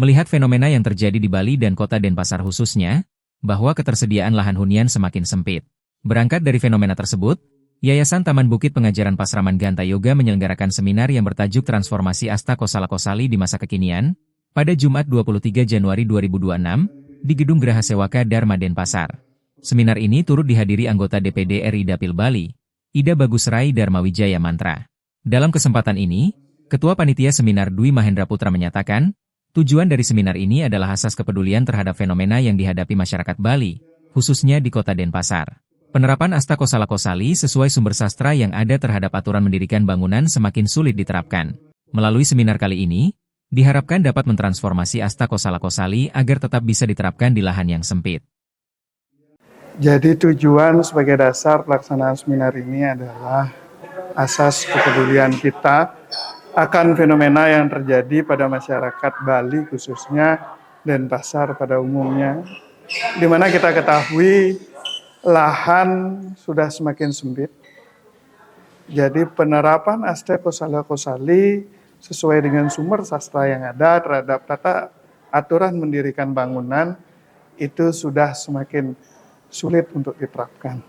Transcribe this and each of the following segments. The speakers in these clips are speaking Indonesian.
Melihat fenomena yang terjadi di Bali dan kota Denpasar khususnya, bahwa ketersediaan lahan hunian semakin sempit. Berangkat dari fenomena tersebut, Yayasan Taman Bukit Pengajaran Pasraman Ganta Yoga menyelenggarakan seminar yang bertajuk Transformasi Asta Kosala Kosali di Masa Kekinian, pada Jumat 23 Januari 2026, di Gedung Geraha Sewaka Dharma Denpasar. Seminar ini turut dihadiri anggota DPD RI Dapil Bali, Ida Bagusrai Dharma Wijaya Mantra. Dalam kesempatan ini, Ketua Panitia Seminar Dwi Mahendra Putra menyatakan, tujuan dari seminar ini adalah asas kepedulian terhadap fenomena yang dihadapi masyarakat Bali, khususnya di kota Denpasar. Penerapan Asta Kosala Kosali sesuai sumber sastra yang ada terhadap aturan mendirikan bangunan semakin sulit diterapkan. Melalui seminar kali ini, diharapkan dapat mentransformasi Asta Kosala Kosali agar tetap bisa diterapkan di lahan yang sempit. Jadi tujuan sebagai dasar pelaksanaan seminar ini adalah asas kepedulian kita akan fenomena yang terjadi pada masyarakat Bali khususnya Denpasar pada umumnya, di mana kita ketahui lahan sudah semakin sempit. Jadi penerapan Asta Kosala Kosali sesuai dengan sumber sastra yang ada terhadap tata aturan mendirikan bangunan itu sudah semakin sulit untuk diterapkan.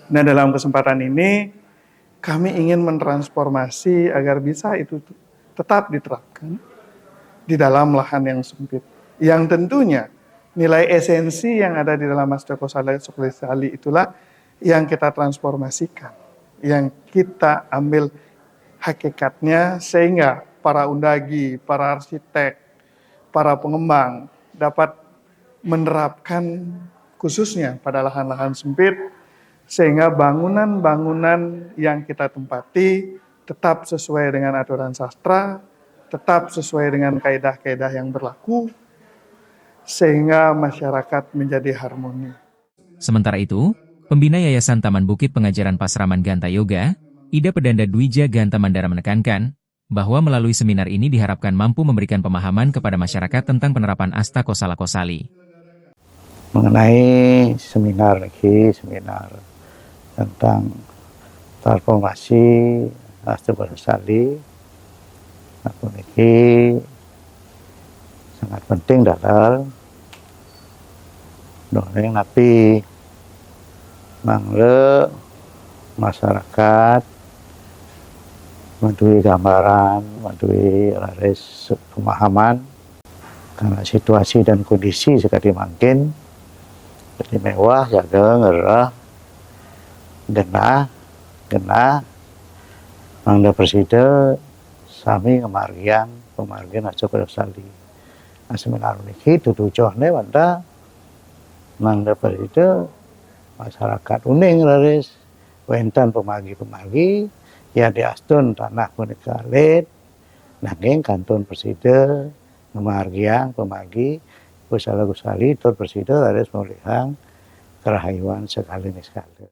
Nah, dalam kesempatan ini kami ingin mentransformasi agar bisa itu tetap diterapkan di dalam lahan yang sempit. Yang tentunya nilai esensi yang ada di dalam Asta Kosala Kosali itulah yang kita transformasikan, yang kita ambil hakikatnya sehingga para undagi, para arsitek, para pengembang dapat menerapkan khususnya pada lahan-lahan sempit sehingga bangunan-bangunan yang kita tempati tetap sesuai dengan aturan sastra, tetap sesuai dengan kaidah-kaidah yang berlaku, sehingga masyarakat menjadi harmoni. Sementara itu, pembina Yayasan Taman Bukit Pengajaran Pasraman Ganta Yoga, Ida Pedanda Dwija Ganta Mandara menekankan, bahwa melalui seminar ini diharapkan mampu memberikan pemahaman kepada masyarakat tentang penerapan Asta Kosala Kosali. Mengenai seminar tentang transformasi Asta Kosali, aku ini sangat penting dalam dongeng napi mangle masyarakat melalui gambaran, melalui laris pemahaman karena situasi dan kondisi sekali makin jadi mewah, jaga ngerah genah mangda presiden sami pemargian Asta Kosali. Seminar ini tujuannya pada mangda presiden masyarakat uning laris wentan pemagi ya di astun tanah punika lid nanging kantun presiden pemargian pemagi Kosala Kosali tur presiden laris melihang kerahayuan sekali.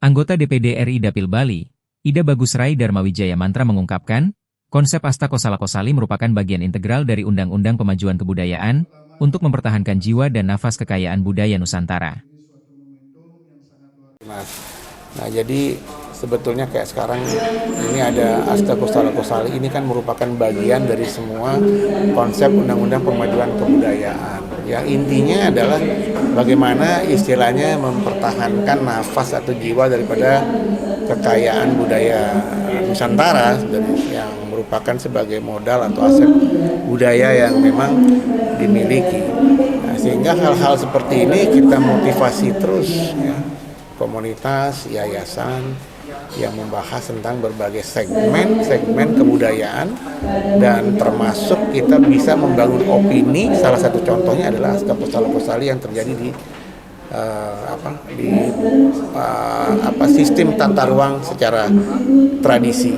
Anggota DPD RI Dapil Bali, Ida Bagusrai Dharma Wijaya Mantra mengungkapkan, konsep Asta Kosala Kosali merupakan bagian integral dari Undang-Undang Pemajuan Kebudayaan untuk mempertahankan jiwa dan nafas kekayaan budaya Nusantara. Nah, jadi sebetulnya kayak sekarang ini ada Asta Kosala Kosali ini kan merupakan bagian dari semua konsep Undang-Undang Pemajuan Kebudayaan. Yang intinya adalah bagaimana istilahnya mempertahankan nafas atau jiwa daripada kekayaan budaya Nusantara yang merupakan sebagai modal atau aset budaya yang memang dimiliki. Nah, sehingga hal-hal seperti ini kita motivasi terus ya, komunitas, yayasan yang membahas tentang berbagai segmen kebudayaan dan termasuk kita bisa membangun opini. Salah satu contohnya adalah Asta Kosala Kosali yang terjadi di sistem tata ruang secara tradisi,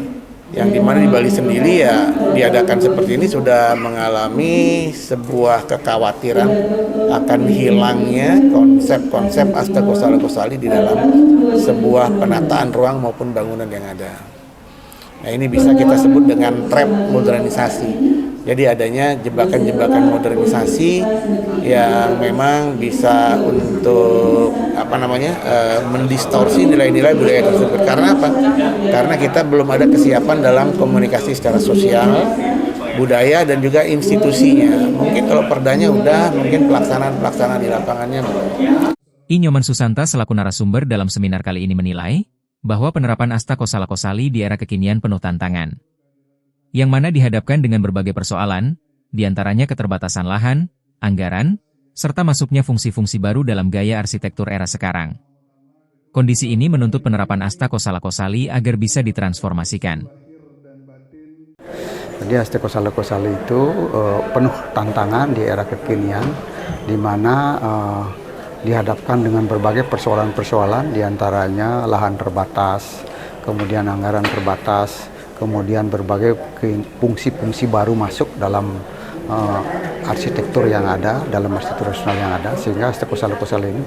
yang dimana di Bali sendiri ya diadakan seperti ini sudah mengalami sebuah kekhawatiran akan hilangnya konsep-konsep Asta Kosala Kosali di dalam sebuah penataan ruang maupun bangunan yang ada. Nah, ini bisa kita sebut dengan trap modernisasi. Jadi adanya jebakan-jebakan modernisasi yang memang bisa untuk mendistorsi nilai-nilai budaya tersebut. Karena apa? Karena kita belum ada kesiapan dalam komunikasi secara sosial budaya dan juga institusinya. Mungkin kalau perdanya udah, mungkin pelaksanaan di lapangannya belum. I Nyoman Susanta selaku narasumber dalam seminar kali ini menilai bahwa penerapan Asta Kosala Kosali di era kekinian penuh tantangan, yang mana dihadapkan dengan berbagai persoalan, diantaranya keterbatasan lahan, anggaran, serta masuknya fungsi-fungsi baru dalam gaya arsitektur era sekarang. Kondisi ini menuntut penerapan Asta Kosala Kosali agar bisa ditransformasikan. Jadi Asta Kosala Kosali itu penuh tantangan di era kekinian, di mana dihadapkan dengan berbagai persoalan-persoalan, diantaranya lahan terbatas, kemudian anggaran terbatas, kemudian berbagai fungsi-fungsi baru masuk dalam arsitektur yang ada, dalam arsitektur nasional yang ada, sehingga Asta Kosala Kosali ini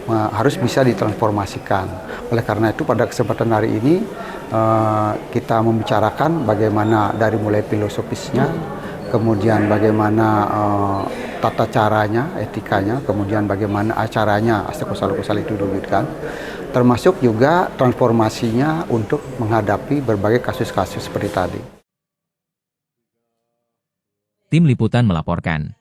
harus bisa ditransformasikan. Oleh karena itu pada kesempatan hari ini kita membicarakan bagaimana dari mulai filosofisnya, kemudian bagaimana tata caranya, etikanya, kemudian bagaimana acaranya Asta Kosala Kosali itu diwujudkan, termasuk juga transformasinya untuk menghadapi berbagai kasus-kasus seperti tadi. Tim Liputan melaporkan.